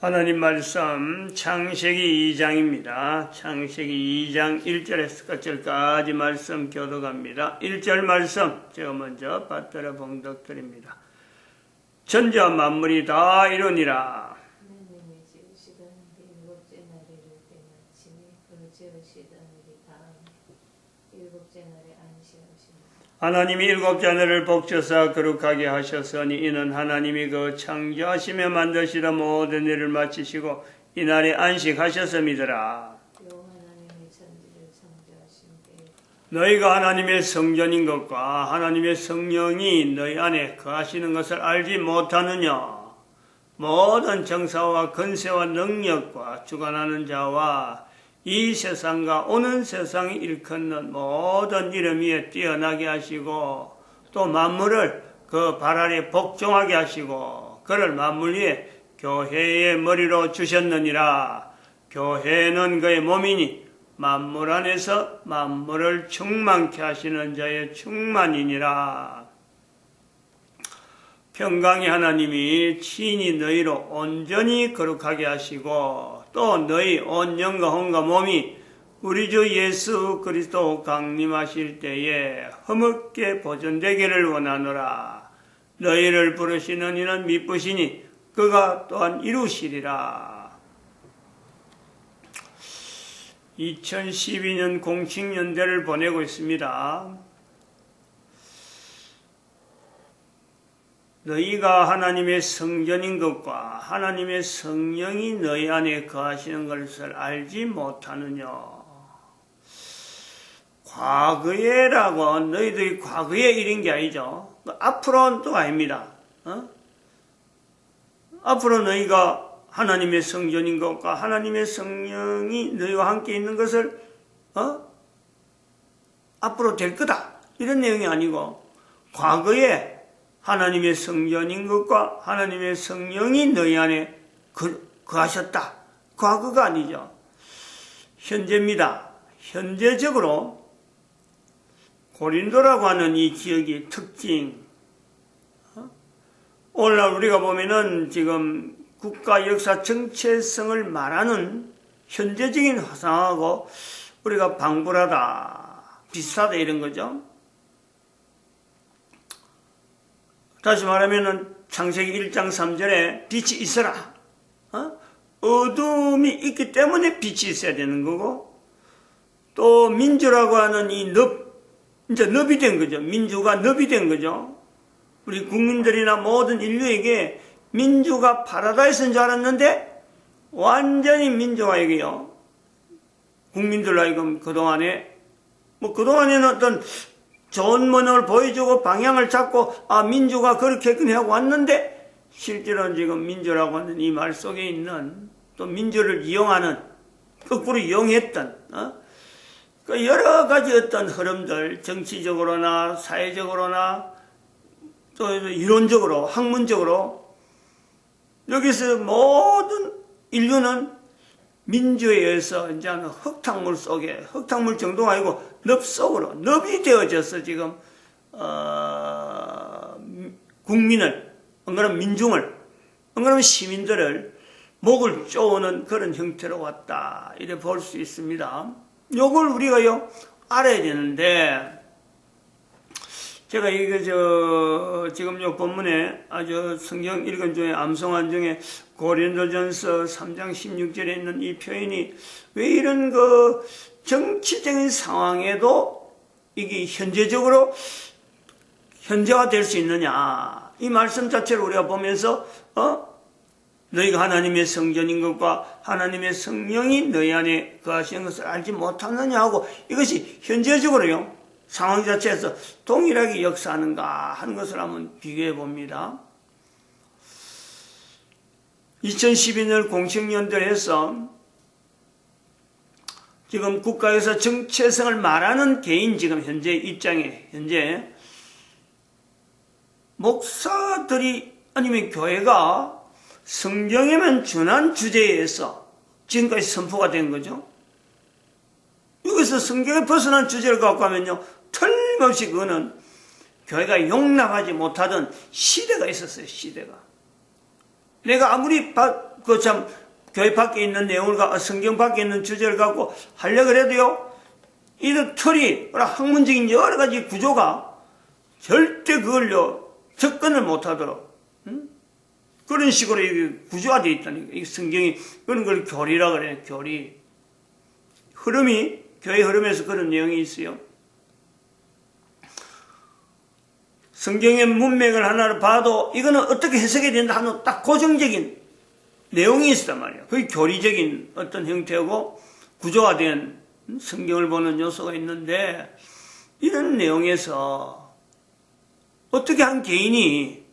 하나님 말씀 창세기 2장입니다. 창세기 2장 1절에서 끝절까지 말씀 교독합니다. 1절 말씀 제가 먼저 받들어 봉독드립니다. 천지와 만물이 다 이루니라. 하나님이 지으시던 일곱째 날을 때마침에 그 지으시던 일이 다음 일곱째 날에 안식하시니라. 하나님이 일곱째 날을 복져서 거룩하게 하셨으니 이는 하나님이 그 창조하시며 만드시다 모든 일을 마치시고 이날에 안식하셨음이더라. 여호와 하나님이 천지를 창조하신 때에 너희가 하나님의 성전인 것과 하나님의 성령이 너희 안에 거하시는 것을 알지 못하느냐. 모든 정사와 권세와 능력과 주관하는 자와 이 세상과 오는 세상이 일컫는 모든 이름 위에 뛰어나게 하시고 또 만물을 그 발 아래 복종하게 하시고 그를 만물 위에 교회의 머리로 주셨느니라. 교회는 그의 몸이니 만물 안에서 만물을 충만케 하시는 자의 충만이니라. 평강의 하나님이 친히 너희로 온전히 거룩하게 하시고 또 너희 온 영과 혼과 몸이 우리 주 예수 그리스도 강림하실 때에 허물게 보존되기를 원하노라. 너희를 부르시는 이는 미쁘시니 그가 또한 이루시리라. 2012년 공칙연대를 보내고 있습니다. 너희가 하나님의 성전인 것과 하나님의 성령이 너희 안에 거하시는 것을 알지 못하느냐. 과거에라고 너희들이 과거에 이런 게 아니죠. 앞으로는 또 아닙니다. 앞으로 너희가 하나님의 성전인 것과 하나님의 성령이 너희와 함께 있는 것을 앞으로 될 거다. 이런 내용이 아니고 과거에 하나님의 성전인 것과 하나님의 성령이 너희 안에 거하셨다. 과거가 아니죠. 현재입니다. 현재적으로 고린도라고 하는 이 지역의 특징. 오늘날 우리가 보면은 지금 국가 역사 정체성을 말하는 현재적인 화상하고 우리가 방불하다, 비슷하다 이런 거죠. 다시 말하면은 창세기 1장 3절에 빛이 있어라. 어둠이 있기 때문에 빛이 있어야 되는 거고 또 민주라고 하는 이 이제 넙이 된 거죠. 민주가 넙이 된 거죠. 우리 국민들이나 모든 인류에게 민주가 파라다이스인 줄 알았는데 완전히 민주화에게요. 국민들로 하여금 그동안에는 어떤 좋은 모습을 보여주고 방향을 잡고 민주가 그렇게 하고 왔는데 실제로는 지금 민주라고 하는 이 말 속에 있는 또 민주를 이용하는 거꾸로 이용했던 그 여러 가지 어떤 흐름들 정치적으로나 사회적으로나 또 이론적으로 학문적으로 여기서 모든 인류는 민주에 의해서 이제 흙탕물 속에 흙탕물 정도가 아니고 늪 속으로 늪이 되어져서 지금 국민을 그러면 민중을 그러면 시민들을 목을 쪼는 그런 형태로 왔다 이래 볼 수 있습니다. 요걸 우리가요 알아야 되는데 제가 지금 요 본문에 아주 성경 읽은 중에 암송한 중에 고린도전서 3장 16절에 있는 이 표현이 왜 이런 정치적인 상황에도 이게 현재적으로 현재화될 수 있느냐. 이 말씀 자체를 우리가 보면서 너희가 하나님의 성전인 것과 하나님의 성령이 너희 안에 거하시는 것을 알지 못하느냐 하고 이것이 현재적으로요. 상황 자체에서 동일하게 역사하는가 하는 것을 한번 비교해 봅니다. 2012년 공식연대에서 지금 국가에서 정체성을 말하는 개인 지금 현재 입장에 현재 목사들이 아니면 교회가 성경에만 준한 주제에서 지금까지 선포가 된 거죠. 여기서 성경에 벗어난 주제를 갖고 하면요 틀림없이 그거는 교회가 용납하지 못하던 시대가 있었어요. 시대가 내가 아무리 교회 밖에 있는 내용을 성경 밖에 있는 주제를 갖고 하려고 해도요, 이런 틀이, 학문적인 여러 가지 구조가 절대 그걸요, 접근을 못하도록, 그런 식으로 구조화되어 있다니까. 이 성경이, 그런 걸 교리라 그래요, 교리. 교회 흐름에서 그런 내용이 있어요. 성경의 문맥을 하나를 봐도 이거는 어떻게 해석해야 된다 하는 딱 고정적인 내용이 있단 말이에요. 그게 교리적인 어떤 형태고 구조화된 성경을 보는 요소가 있는데, 이런 내용에서 어떻게 한 개인이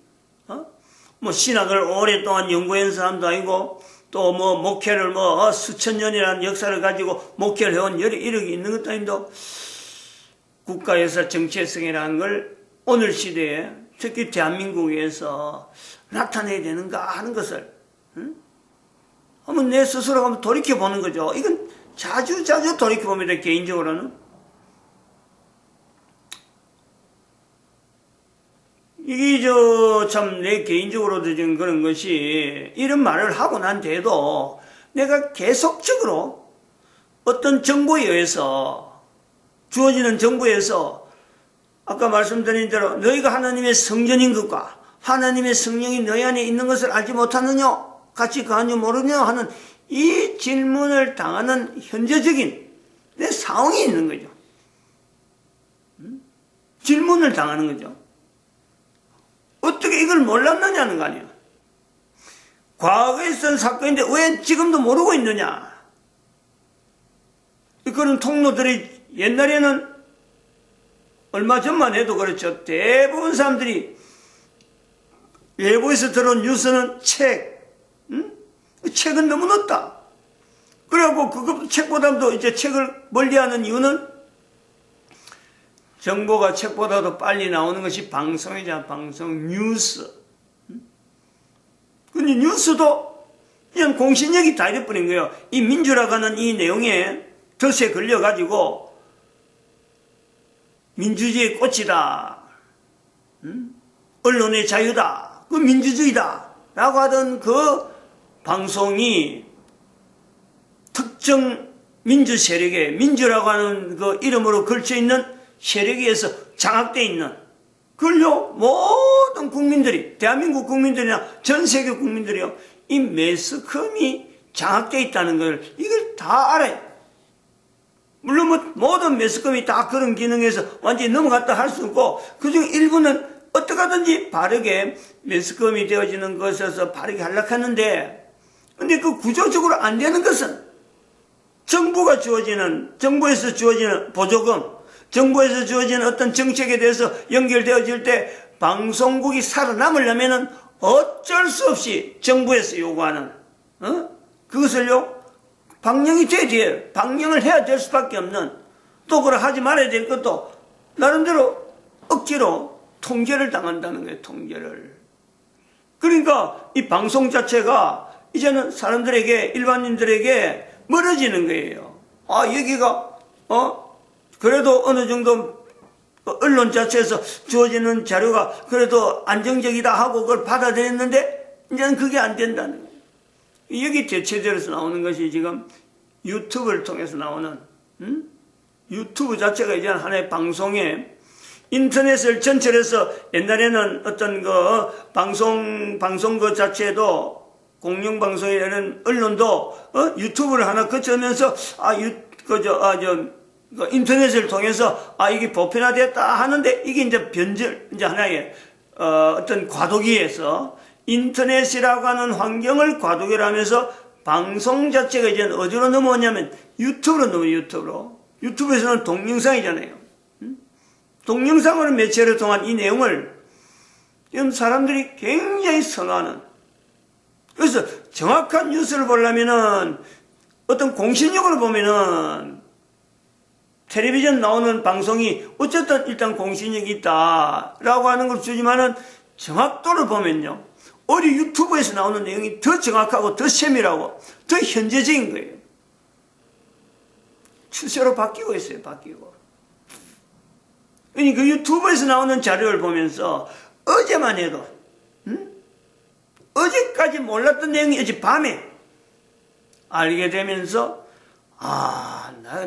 뭐 신학을 오랫동안 연구한 사람도 아니고 또 뭐 목회를 수천 년이라는 역사를 가지고 목회를 해온 이력이 있는 것도 아닌데 국가에서 정체성이라는 걸 오늘 시대에 특히 대한민국에서 나타내야 되는가 하는 것을 한번 내 스스로가 한번 돌이켜보는 거죠. 이건 자주 돌이켜봅니다. 개인적으로는. 이게 참 내 개인적으로도 지금 그런 것이, 이런 말을 하고 난 뒤에도 내가 계속적으로 어떤 정보에 의해서, 주어지는 정보에서 아까 말씀드린 대로 너희가 하나님의 성전인 것과 하나님의 성령이 너희 안에 있는 것을 알지 못하느냐, 같이 그하냐 모르냐 하는 이 질문을 당하는 현재적인 내 상황이 있는 거죠. 질문을 당하는 거죠. 어떻게 이걸 몰랐느냐는 거 아니에요. 과거에 있었던 사건인데 왜 지금도 모르고 있느냐. 그런 통로들이 옛날에는 얼마 전만 해도 그렇죠. 대부분 사람들이 외부에서 들어온 뉴스는 책은 너무 늦다. 그래갖고 그것 책보다도 이제 책을 멀리하는 이유는 정보가 책보다도 빨리 나오는 것이 방송이잖아. 방송, 뉴스. 근데 뉴스도 그냥 공신력이 다 이래버린 거예요. 이 민주라고 하는 이 내용에 덫에 걸려가지고 민주주의의 꽃이다. 언론의 자유다. 그 민주주의다. 라고 하던 그 방송이 특정 민주 세력에, 민주라고 하는 그 이름으로 걸쳐있는 세력에 의해서 장악되어 있는, 그걸요, 모든 국민들이, 대한민국 국민들이나 전 세계 국민들이요, 이 매스컴이 장악되어 있다는 걸, 이걸 다 알아요. 물론 뭐 모든 매스컴이 다 그런 기능에서 완전히 넘어갔다 할 수 없고, 그중 일부는 어떻게 하든지 바르게 매스컴이 되어지는 것에서 바르게 하려하는데, 근데 그 구조적으로 안 되는 것은 정부에서 주어지는 보조금, 정부에서 주어지는 어떤 정책에 대해서 연결되어질 때 방송국이 살아남으려면 어쩔 수 없이 정부에서 요구하는 그것을요 방영이 돼야 돼요. 방영을 해야 될 수밖에 없는, 또 그걸 하지 말아야 될 것도 나름대로 억지로 통제를 당한다는 거예요. 통제를. 그러니까 이 방송 자체가 이제는 사람들에게, 일반인들에게 멀어지는 거예요. 아, 여기가 그래도 어느 정도 언론 자체에서 주어지는 자료가 그래도 안정적이다 하고 그걸 받아들였는데 이제는 그게 안 된다는 거예요. 여기 대체제로서 나오는 것이 지금 유튜브를 통해서 나오는 유튜브 자체가 이제는 하나의 방송에, 인터넷을 전철해서 옛날에는 어떤 방송 그 자체도 공영방송이라는 언론도 유튜브를 하나 거쳐면서 인터넷을 통해서 이게 보편화됐다 하는데, 이게 이제 하나의 어떤 과도기에서 인터넷이라고 하는 환경을 과도기를 하면서 방송 자체가 이제 어디로 넘어오냐면 유튜브로 넘어요. 유튜브에서는 동영상이잖아요. 동영상으로 매체를 통한 이 내용을 지금 사람들이 굉장히 선호하는, 그래서 정확한 뉴스를 보려면은 어떤 공신력으로 보면은 텔레비전 나오는 방송이 어쨌든 일단 공신력이 있다라고 하는 걸 주지만은 정확도를 보면요, 오히려 유튜브에서 나오는 내용이 더 정확하고 더 세밀하고 더 현재적인 거예요. 추세로 바뀌고 있어요. 바뀌고. 그러니까 그 유튜브에서 나오는 자료를 보면서 어제만 해도 어제까지 몰랐던 내용이 어제 밤에 알게 되면서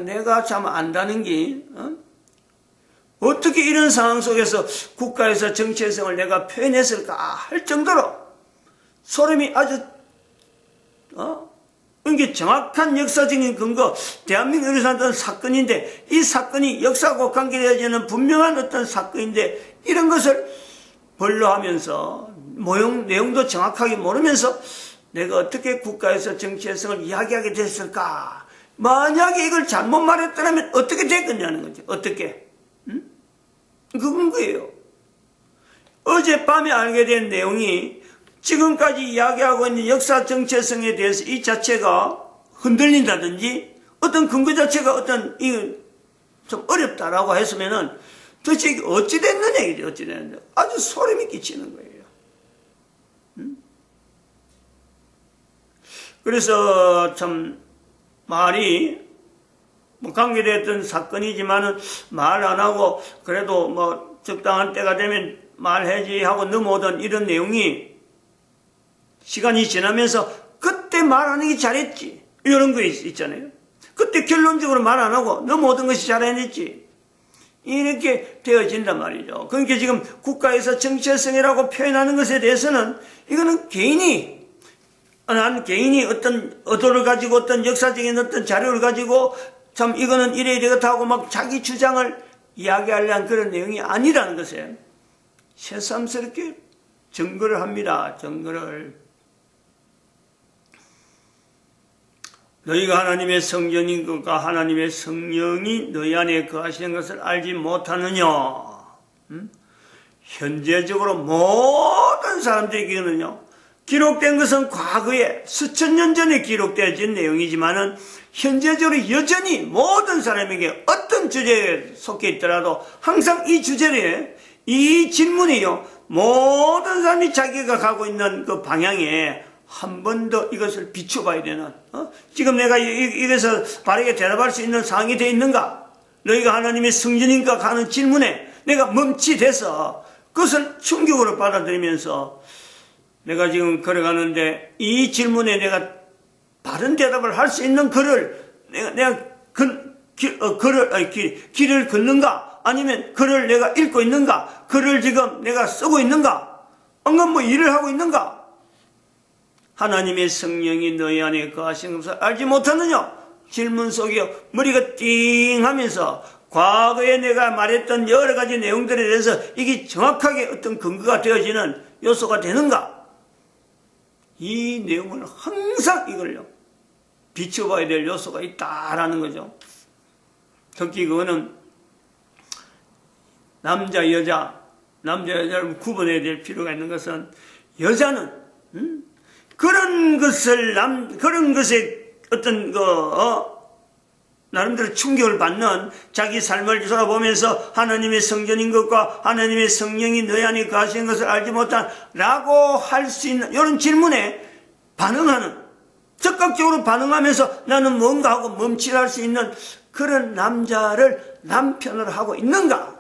내가 참 안다는 게 어떻게 이런 상황 속에서 국가에서 정체성을 내가 표현했을까 할 정도로 소름이 아주 이게 정확한 역사적인 근거, 대한민국에서 일어났던 사건인데 이 사건이 역사하고 관계되어지는 분명한 어떤 사건인데 이런 것을 번로하면서 내용도 정확하게 모르면서 내가 어떻게 국가에서 정체성을 이야기하게 됐을까? 만약에 이걸 잘못 말했더라면 어떻게 됐겠냐는 거죠. 어떻게? 그건 거예요. 어젯밤에 알게 된 내용이 지금까지 이야기하고 있는 역사 정체성에 대해서 이 자체가 흔들린다든지 어떤 근거 자체가 좀 어렵다라고 했으면은 도대체 이게 어찌 됐느냐 이게 어찌 됐느냐 아주 소름이 끼치는 거예요. 그래서 참 말이 관계됐던 사건이지만은 말 안 하고 그래도 적당한 때가 되면 말해지 하고 넘어오던 이런 내용이 시간이 지나면서 그때 말하는 게 잘했지 이런 거 있잖아요. 그때 결론적으로 말 안 하고 넘어오던 것이 잘해냈지 이렇게 되어진단 말이죠. 그러니까 지금 국가에서 정체성이라고 표현하는 것에 대해서는 이거는 개인이 어떤 의도를 가지고 어떤 역사적인 어떤 자료를 가지고 참 이거는 이래 이렇다고 막 자기 주장을 이야기하려는 그런 내용이 아니라는 것에 새삼스럽게 증거를 합니다. 증거를. 너희가 하나님의 성전인 것과 하나님의 성령이 너희 안에 거하시는 것을 알지 못하느냐. 현재적으로 모든 사람들에게는요. 기록된 것은 과거에 수천 년 전에 기록되어진 내용이지만은 현재적으로 여전히 모든 사람에게 어떤 주제에 속해 있더라도 항상 이 주제에 이 질문이요. 모든 사람이 자기가 가고 있는 그 방향에 한 번 더 이것을 비춰봐야 되는 지금 내가 이것을 바르게 대답할 수 있는 상황이 되어 있는가? 너희가 하나님의 성전인가 하는 질문에 내가 멈칫해서 그것을 충격으로 받아들이면서 내가 지금 걸어가는데 이 질문에 내가 바른 대답을 할 수 있는 길을 걷는가? 아니면 글을 내가 읽고 있는가? 글을 지금 내가 쓰고 있는가? 뭔가 일을 하고 있는가? 하나님의 성령이 너희 안에 거하시는 것을 알지 못하느냐? 질문 속에 머리가 띵 하면서 과거에 내가 말했던 여러 가지 내용들에 대해서 이게 정확하게 어떤 근거가 되어지는 요소가 되는가? 이 내용을 항상 이걸요 비춰봐야 될 요소가 있다라는 거죠. 특히 그거는 남자 여자를 구분해야 될 필요가 있는 것은 여자는 그런 것에 어떤 나름대로 충격을 받는 자기 삶을 돌아보면서 하나님의 성전인 것과 하나님의 성령이 너희 안에 거하시는 것을 알지 못한 라고 할 수 있는 이런 질문에 반응하는 적극적으로 반응하면서 나는 뭔가 하고 멈칫할 수 있는 그런 남자를 남편으로 하고 있는가?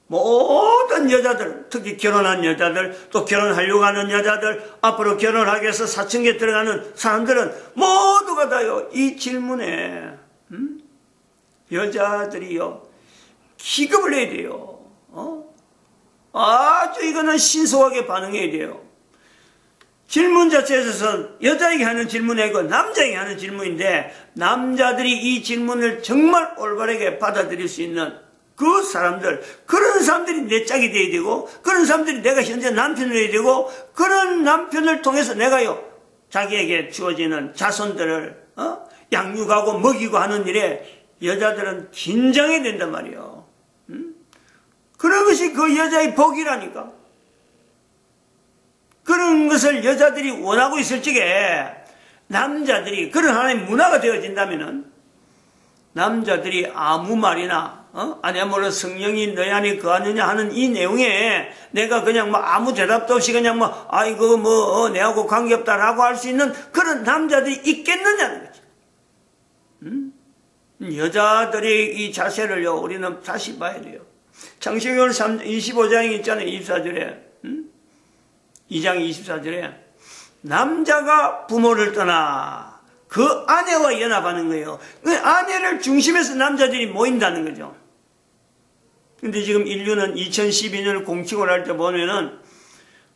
모든 여자들, 특히 결혼한 여자들, 또 결혼하려고 하는 여자들, 앞으로 결혼하기 위해서 사춘기에 들어가는 사람들은 모두가 다요, 이 질문에, 여자들이요, 기겁을 해야 돼요. 아주 이거는 신속하게 반응해야 돼요. 질문 자체에서는 여자에게 하는 질문이 아니고 남자에게 하는 질문인데, 남자들이 이 질문을 정말 올바르게 받아들일 수 있는 그 사람들, 그런 사람들이 내 짝이 돼야 되고, 그런 사람들이 내가 현재 남편을 해야 되고, 그런 남편을 통해서 내가요, 자기에게 주어지는 자손들을, 양육하고 먹이고 하는 일에 여자들은 긴장해야 된단 말이에요. 그런 것이 그 여자의 복이라니까. 그런 것을 여자들이 원하고 있을 적에 남자들이 그런 하나의 문화가 되어진다면은 남자들이 아무 말이나 아니야말로 성령이 너희 안에 거하느냐 하는 이 내용에 내가 그냥 아무 대답도 없이 그냥 아이고 내하고 관계없다라고 할 수 있는 그런 남자들이 있겠느냐는 거죠. 여자들의 이 자세를요 우리는 다시 봐야 돼요. 창세기 25장이 있잖아요. 24절에 2장 24절에 남자가 부모를 떠나 그 아내와 연합하는 거예요. 그 아내를 중심에서 남자들이 모인다는 거죠. 근데 지금 인류는 2012년을 공칭을 할 때 보면은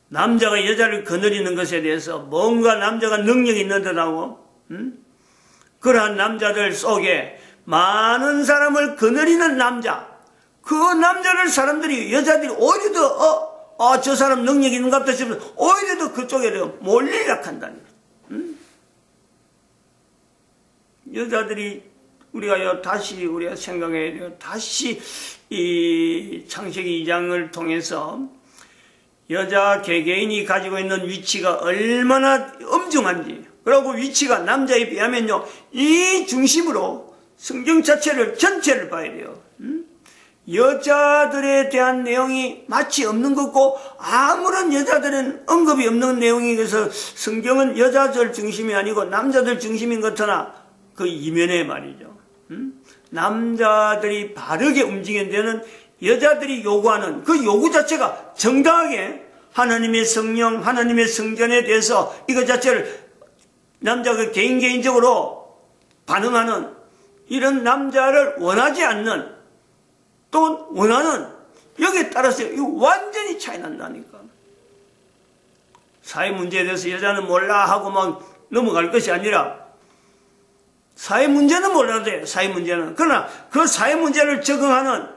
남자가 여자를 거느리는 것에 대해서 뭔가 남자가 능력이 있는 듯하고, 그러한 남자들 속에 많은 사람을 거느리는 남자, 그 남자를 사람들이, 여자들이 오히려 더, 저 사람 능력이 있는가 보다 싶으면 오히려 더 그쪽에 몰리려고 한다는 거예요. 여자들이 우리가 생각해야 돼요. 다시 이 창세기 2장을 통해서 여자 개개인이 가지고 있는 위치가 얼마나 엄중한지, 그리고 위치가 남자에 비하면요, 이 중심으로 성경 전체를 봐야 돼요. 여자들에 대한 내용이 마치 없는 것 같고 아무런 여자들은 언급이 없는 내용이 그래서 성경은 여자들 중심이 아니고 남자들 중심인 것 같으나 그 이면에 말이죠. 남자들이 바르게 움직이는 데는 여자들이 요구하는 그 요구 자체가 정당하게 하나님의 성령, 하나님의 성전에 대해서 이것 자체를 남자가 개인적으로 반응하는 이런 남자를 원하지 않는 또 원하는 여기에 따라서 이거 완전히 차이 난다니까. 사회 문제에 대해서 여자는 몰라 하고 막 넘어갈 것이 아니라 사회 문제는 몰라도 돼. 사회 문제는. 그러나 그 사회 문제를 접근하는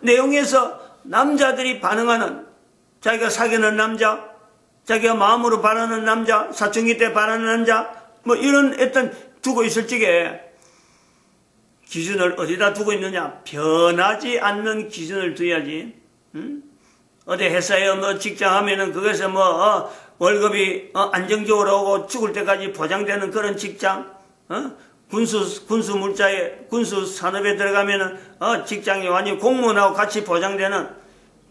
내용에서 남자들이 반응하는 자기가 사귀는 남자, 자기가 마음으로 바라는 남자, 사춘기 때 바라는 남자, 뭐 이런 어떤 두고 있을 적에 기준을 어디다 두고 있느냐? 변하지 않는 기준을 둬야지. 어디 회사에 뭐 직장 하면은 그것에 월급이 안정적으로 오고 죽을 때까지 보장되는 그런 직장, 군수 물자에, 군수 산업에 들어가면은 직장이 완전히 공무원하고 같이 보장되는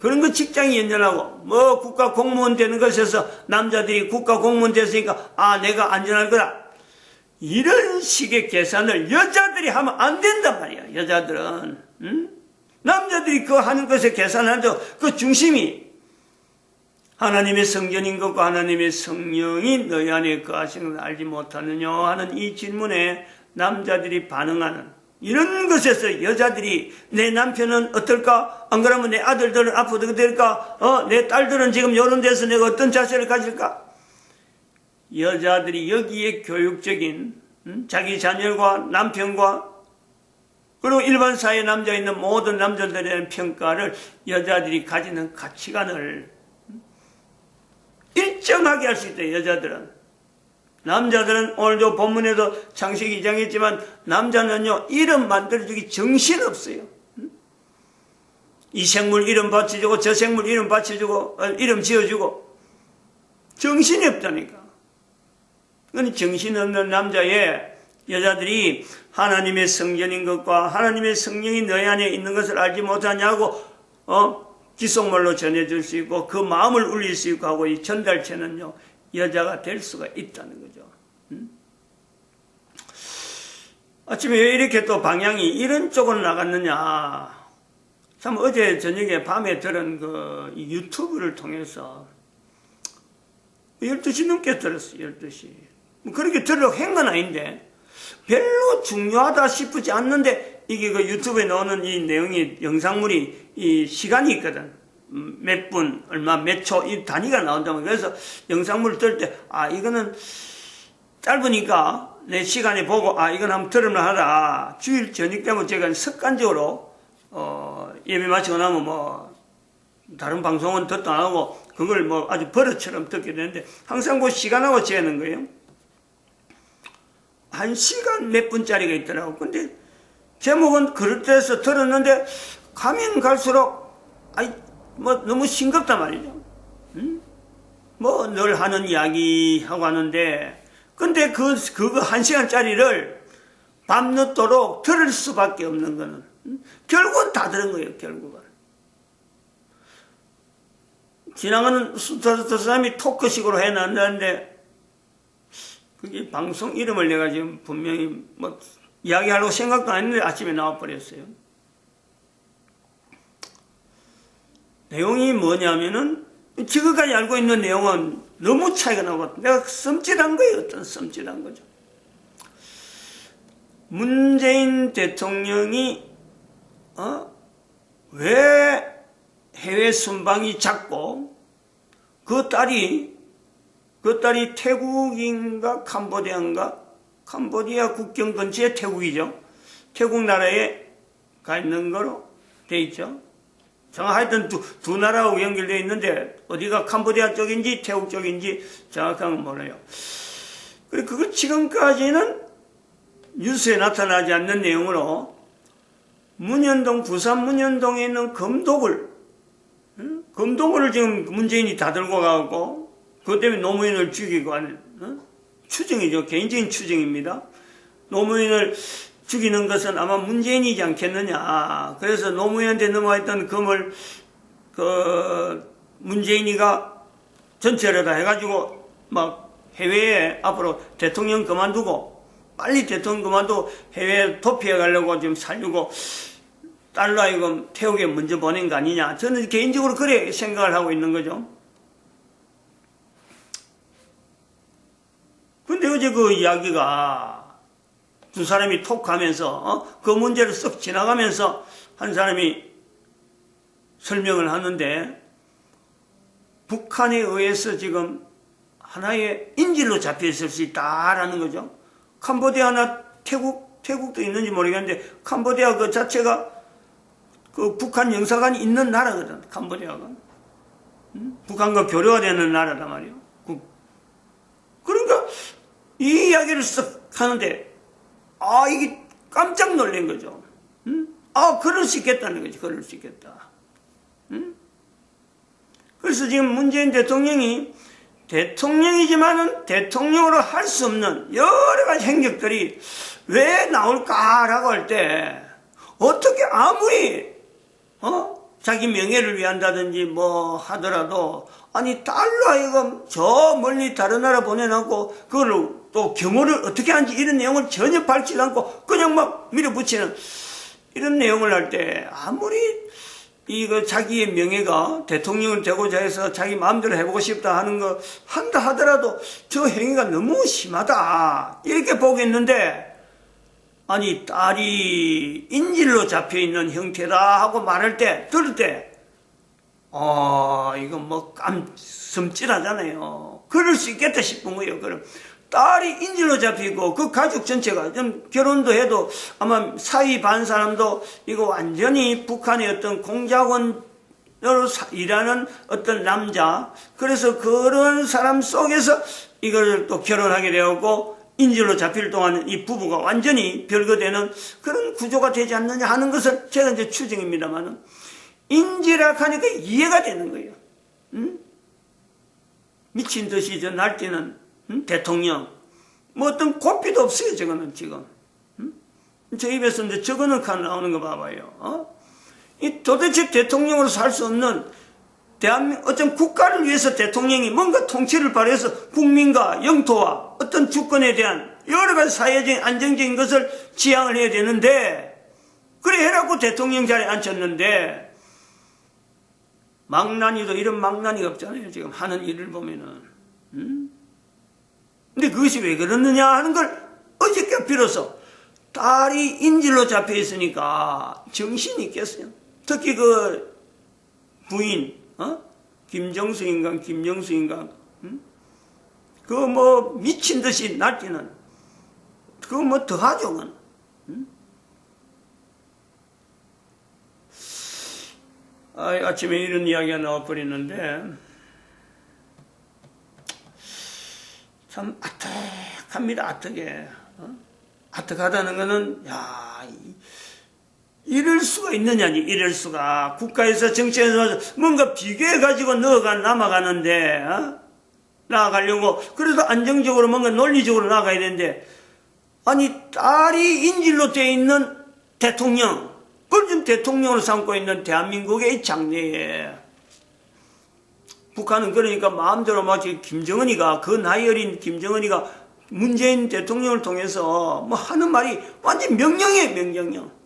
그런 거 직장이 연연하고 국가 공무원 되는 것에서 남자들이 국가 공무원 됐으니까 내가 안전할 거다. 이런 식의 계산을 여자들이 하면 안 된단 말이야. 여자들은 남자들이 그 하는 것에 계산하도 그 중심이 하나님의 성전인 것과 하나님의 성령이 너희 안에 거하시는 걸 알지 못하느냐 하는 이 질문에 남자들이 반응하는 이런 것에서 여자들이 내 남편은 어떨까? 안 그러면 내 아들들은 앞으로 어떻게 될까? 내 딸들은 지금 이런 데서 내가 어떤 자세를 가질까? 여자들이 여기에 교육적인 자기 자녀과 남편과 그리고 일반 사회 남자에 있는 모든 남자들에 대한 평가를 여자들이 가지는 가치관을 일정하게 할 수 있다. 여자들은. 남자들은 오늘도 본문에도 창세기 2장 했지만 남자는요 이름 만들어주기 정신없어요. 이 생물 이름 받쳐주고 저 생물 이름 받쳐주고 이름 지어주고 정신이 없다니까. 그건 정신없는 남자에 여자들이 하나님의 성전인 것과 하나님의 성령이 너희 안에 있는 것을 알지 못하냐고 귓속말로 전해줄 수 있고 그 마음을 울릴 수 있고 하고 이 전달체는요 여자가 될 수가 있다는 거죠. 아침에 왜 이렇게 또 방향이 이런 쪽으로 나갔느냐. 참 어제 저녁에 밤에 들은 그 유튜브를 통해서 12시 넘게 들었어요. 12시. 그렇게 들으려고 한 건 아닌데 별로 중요하다 싶지 않는데 이게 그 유튜브에 나오는 이 내용이 영상물이 이 시간이 있거든. 몇 분, 얼마, 몇 초, 이 단위가 나온다면 그래서 영상물을 들을 때 이거는 짧으니까 내 시간에 보고 이건 한번 들으면 하다. 주일 저녁 때면 제가 습관적으로 예배 마치고 나면 다른 방송은 듣도 안 하고 그걸 아주 버릇처럼 듣게 되는데 항상 시간하고 재는 거예요. 1시간 몇 분짜리가 있더라고. 근데 제목은 그릇돼서 들었는데 가면 갈수록 너무 싱겁단 말이죠. 늘 하는 이야기 하고 하는데 근데 그거 1시간짜리를 밤늦도록 들을 수밖에 없는 거는 결국은 다 들은 거예요. 결국은 지나가는 사람이 토크식으로 해놨는데 그게 방송 이름을 내가 지금 분명히 이야기하려고 생각도 안 했는데 아침에 나와버렸어요. 내용이 뭐냐면은 지금까지 알고 있는 내용은 너무 차이가 나고 내가 썸찔한 거예요. 어떤 썸찔한 거죠. 문재인 대통령이 왜 해외 순방이 작고 그 딸이 태국인가 캄보디아 국경 근처에 태국이죠. 태국 나라에 가 있는 거로 돼 있죠. 하여튼 두 나라하고 연결되어 있는데 어디가 캄보디아 쪽인지 태국 쪽인지 정확한 건 몰라요. 그리고 그걸 지금까지는 뉴스에 나타나지 않는 내용으로 부산 문현동에 있는 금독을 지금 문재인이 다 들고 가고 그것 때문에 노무현을 죽이고 하는 추정이죠. 개인적인 추정입니다. 노무현을 죽이는 것은 아마 문재인이지 않겠느냐. 그래서 노무현한테 넘어와 있던 금을 문재인이가 전체를 다 해가지고 막 해외에 앞으로 대통령 그만두고 빨리 대통령 그만두고 해외에 도피해 가려고 지금 살려고 딸로 하여금 태국에 먼저 보낸 거 아니냐. 저는 개인적으로 그래 생각을 하고 있는 거죠. 근데 어제 그 이야기가 두 사람이 톡 하면서 그 문제를 쓱 지나가면서 한 사람이 설명을 하는데 북한에 의해서 지금 하나의 인질로 잡혀 있을 수 있다라는 거죠. 캄보디아나 태국도 있는지 모르겠는데 캄보디아 그 자체가 그 북한 영사관이 있는 나라거든. 캄보디아가 북한과 교류가 되는 나라단 말이에요. 그러니까 이 이야기를 쓱 하는데 이게 깜짝 놀란 거죠. 그럴 수 있겠다는 거지. 그럴 수 있겠다. 그래서 지금 문재인 대통령이 대통령이지만은 대통령으로 할 수 없는 여러 가지 행적들이 왜 나올까라고 할 때 어떻게 아무리 자기 명예를 위한다든지 뭐 하더라도 아니 딸로 하여금 저 멀리 다른 나라 보내놓고 그걸 또 경호를 어떻게 하는지 이런 내용을 전혀 밝히지 않고 그냥 막 밀어붙이는 이런 내용을 할 때 아무리 이거 자기의 명예가 대통령을 되고자 해서 자기 마음대로 해보고 싶다 하는 거 한다 하더라도 저 행위가 너무 심하다 이렇게 보겠는데 아니 딸이 인질로 잡혀있는 형태다 하고 말할 때 들을 때 이거 뭐 섬찟하잖아요. 그럴 수 있겠다 싶은 거예요. 그럼 딸이 인질로 잡히고 그 가족 전체가 좀 결혼도 해도 아마 사위 반 사람도 이거 완전히 북한의 어떤 공작원으로 일하는 어떤 남자 그래서 그런 사람 속에서 이걸 또 결혼하게 되었고 인질로 잡힐 동안 이 부부가 완전히 별거되는 그런 구조가 되지 않느냐 하는 것은 제가 이제 추정입니다만은 인지라 하니까 이해가 되는 거예요. 미친 듯이 저 날뛰는 대통령 뭐 어떤 고삐도 없어요. 저거는 지금 저 입에서 이제 저거는 칸 나오는 거 봐봐요. 이 도대체 대통령으로 살 수 없는 대한민국 어떤 국가를 위해서 대통령이 뭔가 통치를 발휘해서 국민과 영토와 어떤 주권에 대한 여러 가지 사회적인 안정적인 것을 지향을 해야 되는데 그래 해라고 대통령 자리에 앉혔는데 망나니도 이런 망나니가 없잖아요. 지금 하는 일을 보면은 근데 그것이 왜 그러느냐 하는 걸 어저께 비로소 딸이 인질로 잡혀 있으니까 정신이 있겠어요. 특히 그 부인 김정수인가 그거 뭐 미친 듯이 날뛰는 그거 뭐 더하죠. 아침에 이런 이야기가 나와버리는데 참 아득합니다. 아득해. 아득하다는 거는 이럴 수가 있느냐니. 이럴 수가 국가에서 정치에서 뭔가 비교해가지고 남아가는데 나아가려고 그래도 안정적으로 뭔가 논리적으로 나아가야 되는데 아니 딸이 인질로 되어 있는 대통령 그걸 좀 대통령으로 삼고 있는 대한민국의 장래에 북한은 그러니까 마음대로 막 김정은이가 그 나이 어린 김정은이가 문재인 대통령을 통해서 뭐 하는 말이 완전 명령이에요. 명령형.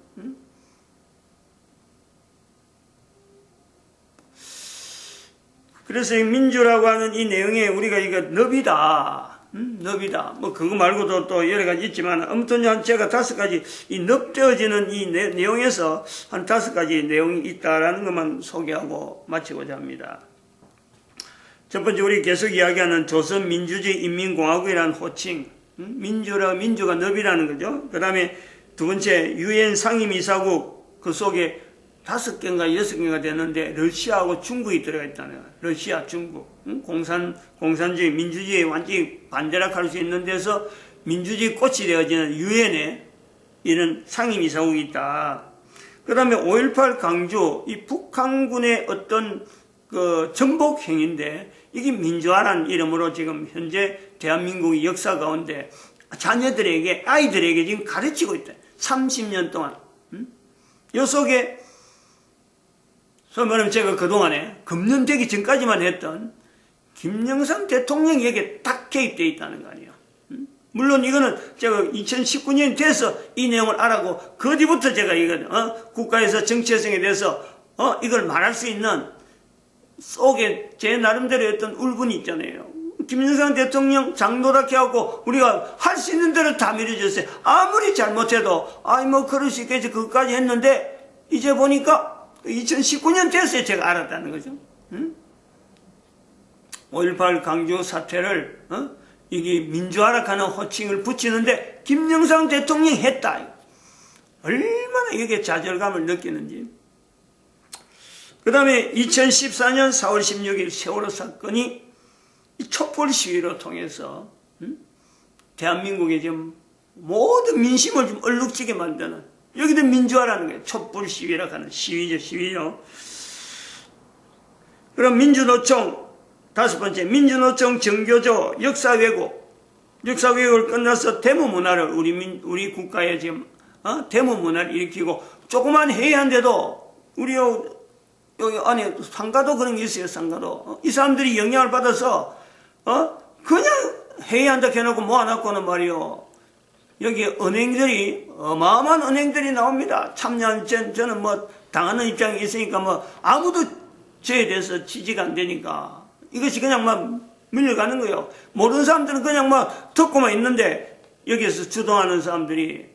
그래서 이 민주라고 하는 이 내용에 우리가 이거 넙이다. 넙이다. 뭐 그거 말고도 또 여러 가지 있지만 아무튼 제가 5가지 이 넙되어지는 이 내용에서 한 5가지 내용이 있다라는 것만 소개하고 마치고자 합니다. 첫 번째 우리 계속 이야기하는 조선민주주의 인민공화국이라는 호칭. 민주가 넙이라는 거죠. 그 다음에 두 번째 유엔 상임이사국 그 속에 5개인가 6개가 되는데 러시아하고 중국이 들어가 있다는 거예요. 러시아, 중국. 공산주의, 민주주의에 완전히 반대락할 수 있는 데서 민주주의 꽃이 되어지는 유엔에 이런 상임이사국이 있다. 그 다음에 5.18 강주, 이 북한군의 어떤 그 정복행인데 이게 민주화라는 이름으로 지금 현재 대한민국의 역사 가운데 자녀들에게, 아이들에게 지금 가르치고 있다. 30년 동안. 요 속에 소위 말하면 제가 그동안에 금년되기 전까지만 했던 김영삼 대통령에게 딱 개입되어 있다는 거 아니에요. 물론 이거는 제가 2019년이 돼서 이 내용을 알았고 그 뒤부터 제가 이거 국가에서 정체성에 대해서 이걸 말할 수 있는 속에 제 나름대로 어떤 울분이 있잖아요. 김영삼 대통령 장노랗게 하고 우리가 할 수 있는 대로 다 밀어줬어요. 아무리 잘못해도 뭐 그럴 수 있겠지 그것까지 했는데 이제 보니까 2019년 됐어요. 제가 알았다는 거죠. 5.18 강주 사태를 이게 민주화라는 호칭을 붙이는데 김영삼 대통령이 했다. 얼마나 이게 좌절감을 느끼는지. 그 다음에 2014년 4월 16일 세월호 사건이 촛불 시위로 통해서 대한민국의 지금 모든 민심을 좀 얼룩지게 만드는 여기도 민주화라는 거예요. 촛불 시위라고 하는 시위죠. 그럼 민주노총 5번째 민주노총 정교조 역사 왜곡을 끝나서 데모 문화를 우리 국가에 지금 데모 문화를 일으키고 조그만 회의한데도 우리 여기 안에 상가도 그런 게 있어요. 상가도 이 사람들이 영향을 받아서 그냥 회의한다 해놓고 모아놨고는 말이요. 여기 은행들이 어마어마한 은행들이 나옵니다. 참여한 저는 뭐 당하는 입장이 있으니까 뭐 아무도 저에 대해서 지지가 안 되니까 이것이 그냥 막 밀려가는 거예요. 모르는 사람들은 그냥 막 듣고만 있는데 여기에서 주도하는 사람들이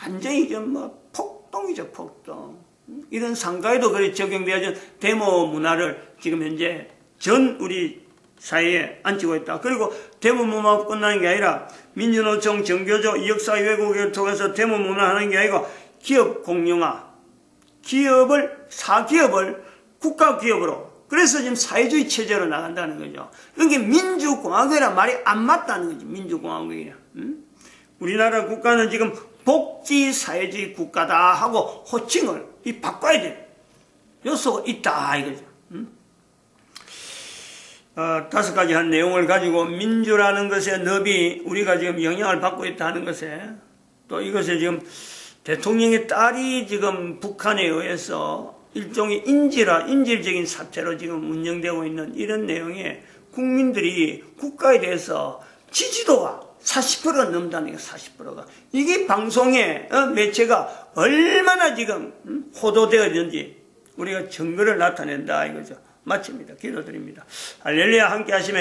완전히 좀 뭐 폭동이죠. 폭동. 이런 상가에도 그래 적용되어진 데모 문화를 지금 현재 전 우리 사회에 앉히고 있다. 그리고 데모 문화가 끝나는 게 아니라 민주노총 정교조 역사 왜곡을 통해서 데모 문화 하는 게 아니고 기업 공룡화, 사기업을 국가기업으로 그래서 지금 사회주의 체제로 나간다는 거죠. 그게 민주공화국이란 말이 안 맞다는 거지. 민주공화국이야. 우리나라 국가는 지금 복지사회주의 국가다 하고 호칭을 바꿔야 돼. 요소가 있다 이거죠. 5가지 한 내용을 가지고 민주라는 것의 넙이 우리가 지금 영향을 받고 있다 하는 것에 또 이것에 지금 대통령의 딸이 지금 북한에 의해서 일종의 인질적인 사태로 지금 운영되고 있는 이런 내용에 국민들이 국가에 대해서 지지도가 40%가 넘다는 게 40%가. 이게 방송의 매체가 얼마나 지금 호도되어 있는지 우리가 증거를 나타낸다 이거죠. 마칩니다. 기도드립니다. 할렐루야 함께 하시면